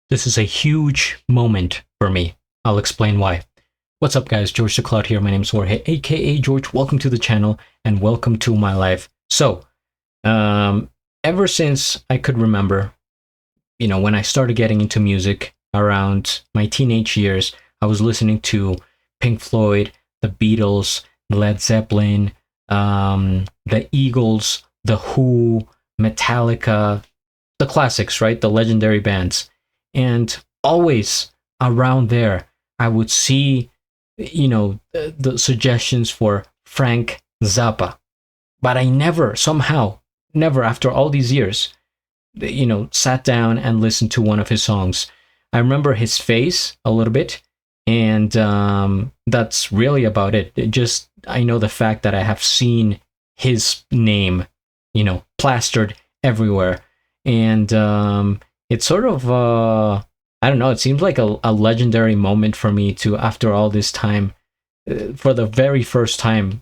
This is a huge moment for me. I'll explain why. What's up, guys? GeorgeTheCloud here. My name's Jorge, aka George. Welcome to the channel and welcome to my life. So, ever since I could remember, when I started getting into music around my teenage years, I was listening to Pink Floyd, the Beatles, Led Zeppelin, the Eagles, the Who, Metallica, the classics, right? The legendary bands. And always around there, I would see, the suggestions for Frank Zappa. But I never, after all these years, sat down and listened to one of his songs. I remember his face a little bit, and that's really about it. I know the fact that I have seen his name, plastered everywhere. And it's sort of, I don't know, it seems like a legendary moment for me to, after all this time, for the very first time,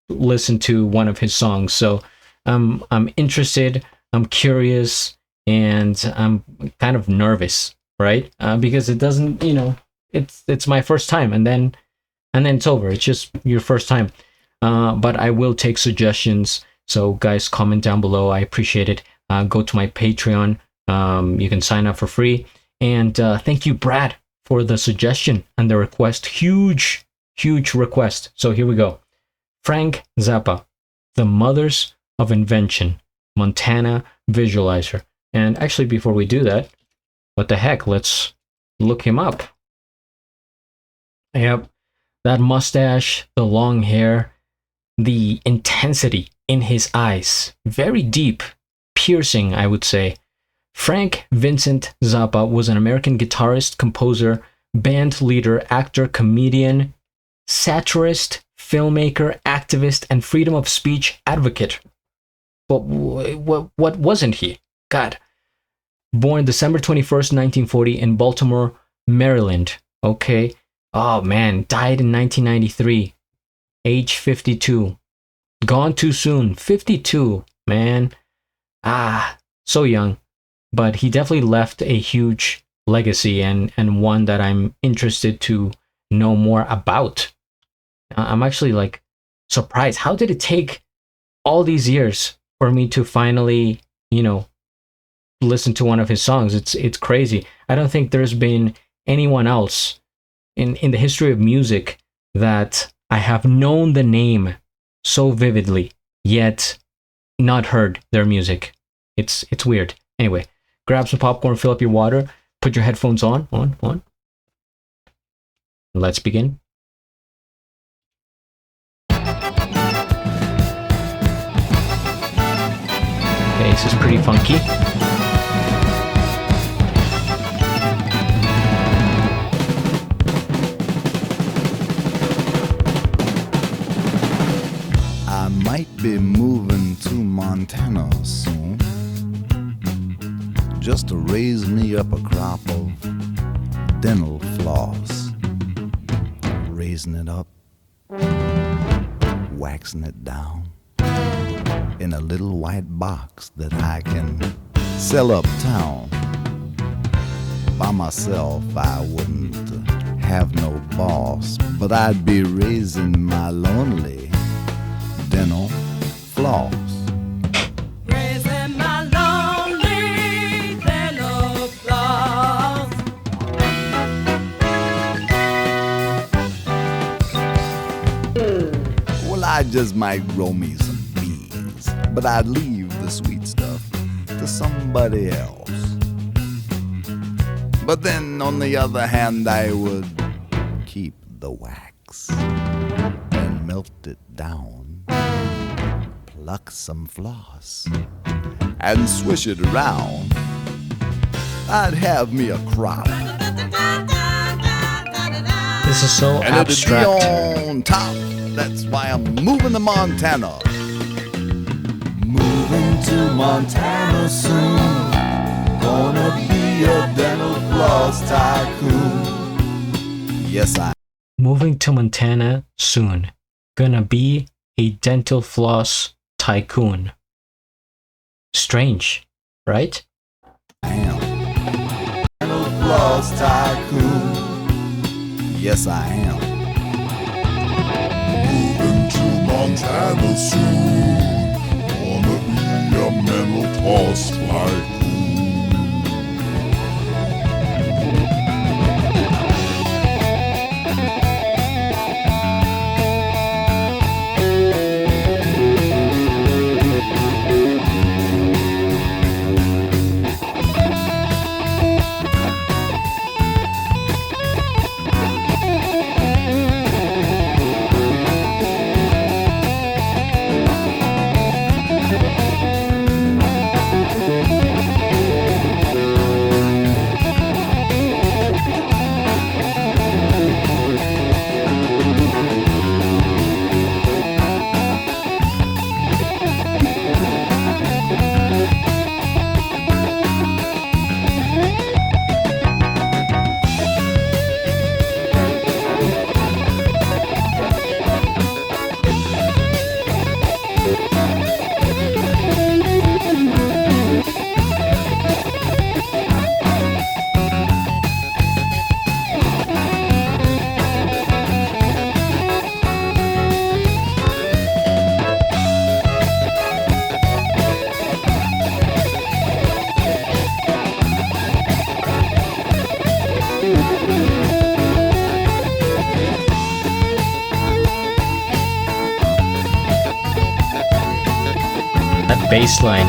listen to one of his songs. So I'm interested, I'm curious, and I'm kind of nervous, right? Because it doesn't, it's my first time, and then it's over. It's just your first time. But I will take suggestions. So guys, comment down below. I appreciate it. Go to my Patreon. You can sign up for free. And thank you, Brad, for the suggestion and the request. Huge request. So here we go. Frank Zappa, The Mothers of Invention, Montana Visualizer. And actually, before we do that, what the heck? Let's look him up. Yep, that mustache, the long hair, the intensity in his eyes, very deep, piercing, I would say. Frank Vincent Zappa was an American guitarist, composer, band leader, actor, comedian, satirist, filmmaker, activist, and freedom of speech advocate. But what wasn't he? God. Born December 21st, 1940 in Baltimore, Maryland. Okay. Oh man, died in 1993. Age 52. Gone too soon. 52, man. So young. But he definitely left a huge legacy and one that I'm interested to know more about. I'm actually surprised. How did it take all these years for me to finally, listen to one of his songs? It's crazy. I don't think there's been anyone else in the history of music that I have known the name so vividly, yet not heard their music. It's weird. Anyway, grab some popcorn, fill up your water, put your headphones on. Let's begin. Okay, this is pretty funky. I might be moving to Montana soon, just to raise me up a crop of dental floss. Raising it up, waxing it down in a little white box that I can sell uptown. By myself, I wouldn't have no boss, but I'd be raising my lonely dental floss. Raising my lonely dental floss. Well, I just might grow me some bees, but I'd leave the sweet stuff to somebody else. But then, on the other hand, I would keep the wax and melt it down, pluck some floss, and swish it around. I'd have me a crop, This is so and abstract. it'd be on top. That's why I'm moving to Montana. Moving to Montana soon. Gonna be a dental floss tycoon. Yes, Moving to Montana soon. Gonna be a dental floss tycoon. Strange, right? am. bus tycoon. Yes, I am. Moving to Montana soon. Wanna be a mental toss tycoon. That bass line.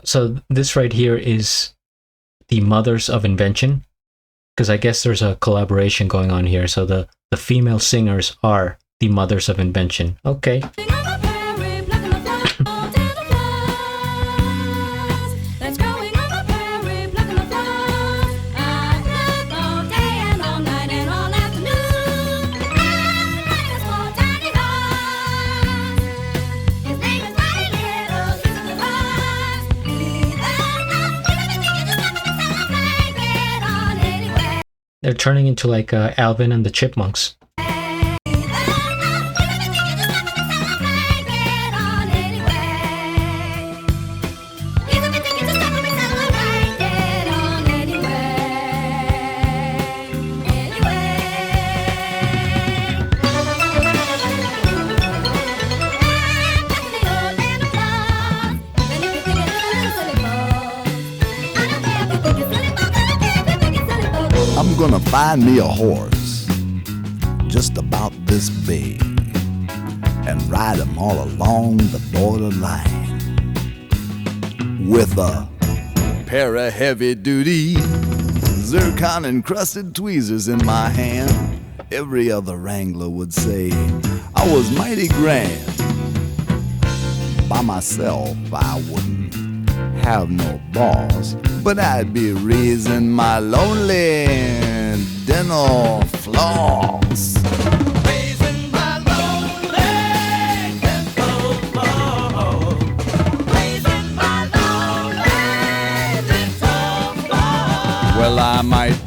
So this right here is the Mothers of Invention, because I guess there's a collaboration going on here. So the female singers are the Mothers of Invention. Okay. They're turning into like Alvin and the Chipmunks. I'm gonna find me a horse just about this big and ride him all along the borderline with a pair of heavy-duty zircon-encrusted tweezers in my hand. Every other wrangler would say I was mighty grand. By myself, I wouldn't have no boss, but I'd be raising my lonely dental floss. Raising my lonely dental floss. Raising my lonely dental floss. Well, I might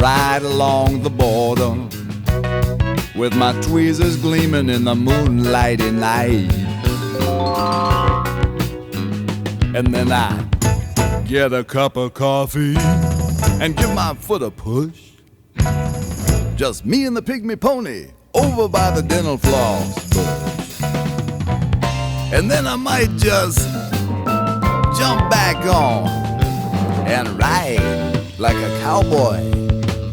ride along the border with my tweezers gleaming in the moonlighty night. And then I get a cup of coffee and give my foot a push. Just me and the pygmy pony over by the dental floss bush. And then I might just jump back on and ride like a cowboy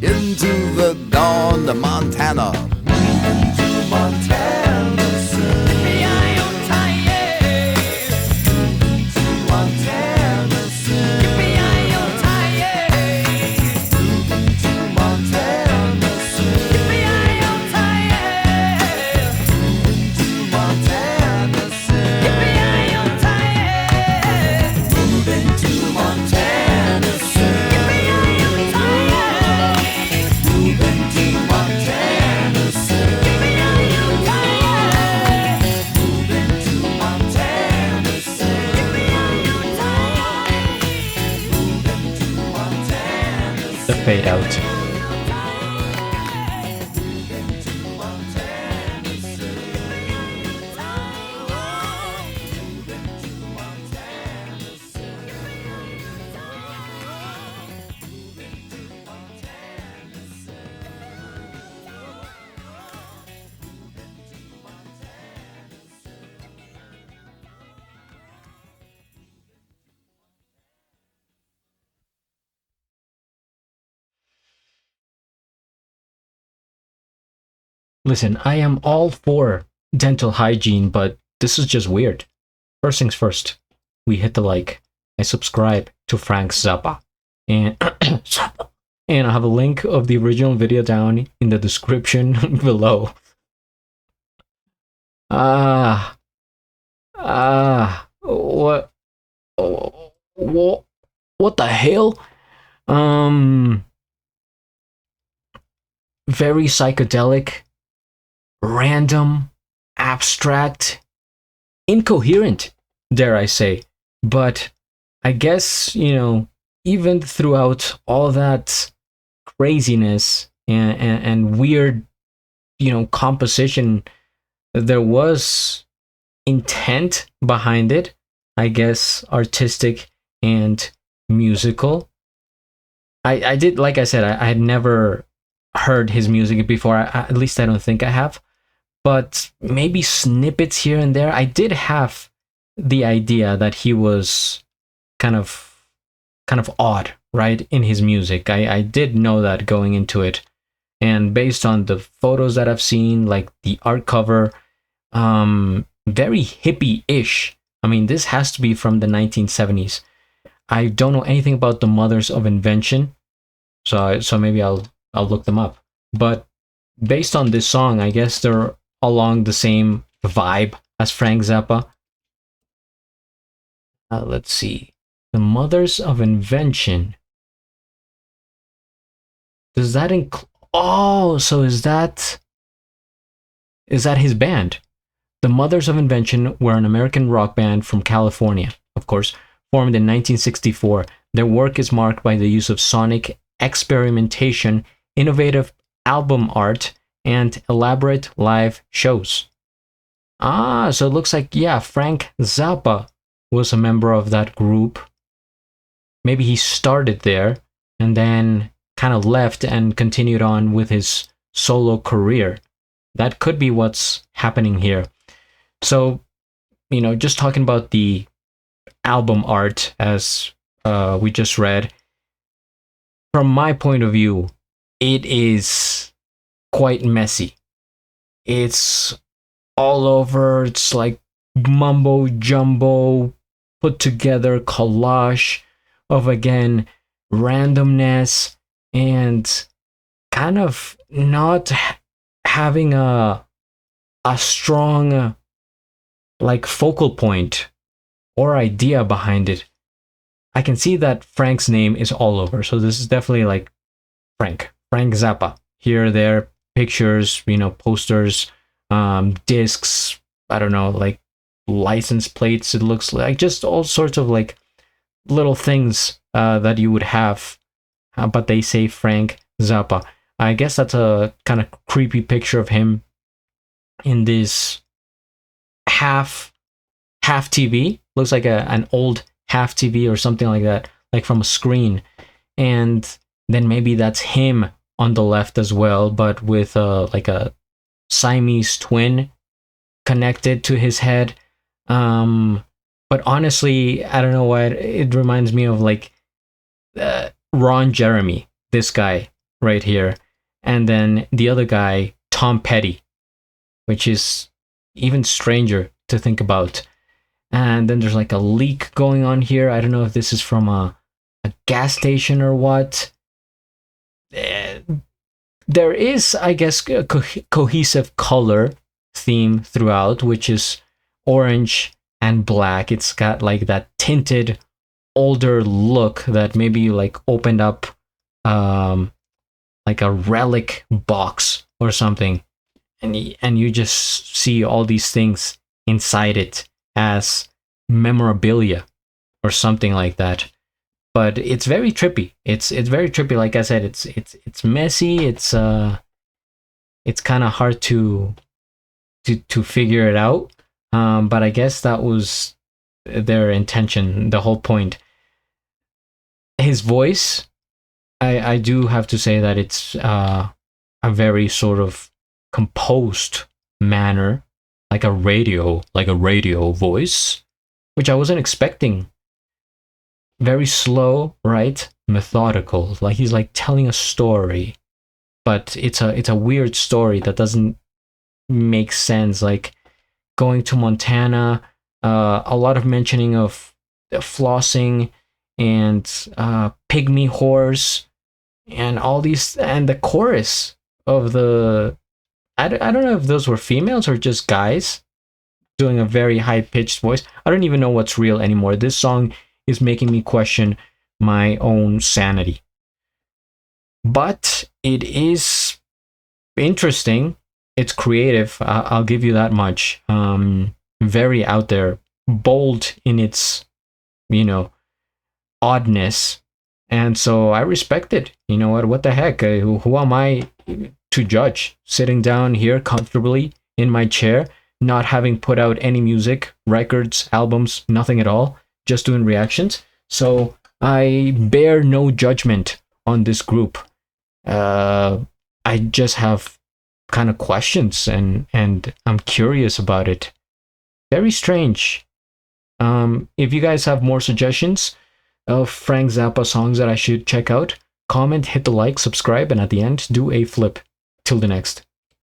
into the dawn to Montana. Into Montana. Fade out. Listen, I am all for dental hygiene, but this is just weird. First things first, we hit the like. I subscribe to Frank Zappa. And and I have a link of the original video down in the description below. Ah, what, what the hell? Very psychedelic, random, abstract, incoherent, dare I say. But I guess, even throughout all that craziness and weird, composition, there was intent behind it. I guess artistic and musical. I did, like I said, I had never heard his music before. At least I don't think I have. But maybe snippets here and there. I did have the idea that he was kind of odd, right, in his music. I did know that going into it. And based on the photos that I've seen, like the art cover, very hippie-ish. I mean, this has to be from the 1970s. I don't know anything about the mothers of invention, so maybe I'll look them up. But based on this song, I guess they're along the same vibe as Frank Zappa. Let's see. The Mothers of Invention. Does that include... Oh, so is that his band? The Mothers of Invention were an American rock band from California, of course, formed in 1964. Their work is marked by the use of sonic experimentation, innovative album art, and elaborate live shows. Ah, so it looks like, yeah, Frank Zappa was a member of that group. Maybe he started there and then kind of left and continued on with his solo career. That could be what's happening here. So, just talking about the album art as we just read, from my point of view, it is quite messy. It's all over. It's like mumbo jumbo, put together collage of, again, randomness and kind of not having a strong like focal point or idea behind it. I can see that Frank's name is all over, so this is definitely like Frank Zappa. Here, there, pictures, posters, discs, I don't know, like license plates, it looks like, just all sorts of like little things that you would have, but they say Frank Zappa. I guess that's a kind of creepy picture of him in this half TV. Looks like an old half TV or something like that, like from a screen. And then maybe that's him on the left as well, but with like a Siamese twin connected to his head. But honestly, I don't know what it reminds me of, like Ron Jeremy, this guy right here, and then the other guy, Tom Petty, which is even stranger to think about. And then there's like a leak going on here. I don't know if this is from a gas station or what. There is, I guess, a cohesive color theme throughout, which is orange and black. It's got like that tinted older look that maybe you like opened up like a relic box or something, and you just see all these things inside it as memorabilia or something like that. But it's very trippy. It's very trippy. Like I said, it's messy. It's kind of hard to figure it out. But I guess that was their intention, the whole point. His voice, I do have to say that it's a very sort of composed manner, like a radio voice, which I wasn't expecting. Very slow, right? Methodical, like he's like telling a story, but it's a weird story that doesn't make sense. Like going to Montana, a lot of mentioning of flossing and pygmy horse and all these, and the chorus of the I don't know if those were females or just guys doing a very high pitched voice. I don't even know what's real anymore. This song is making me question my own sanity. But it is interesting. It's creative. I'll give you that much. Very out there, bold in its, oddness. And so I respect it. You know what? What the heck? Who am I to judge? Sitting down here comfortably in my chair, not having put out any music, records, albums, nothing at all, just doing reactions. So I bear no judgment on this group. I just have kind of questions, and I'm curious about it. Very strange. If you guys have more suggestions of Frank Zappa songs that I should check out, comment, hit the like, subscribe, and at the end, do a flip. Till the next.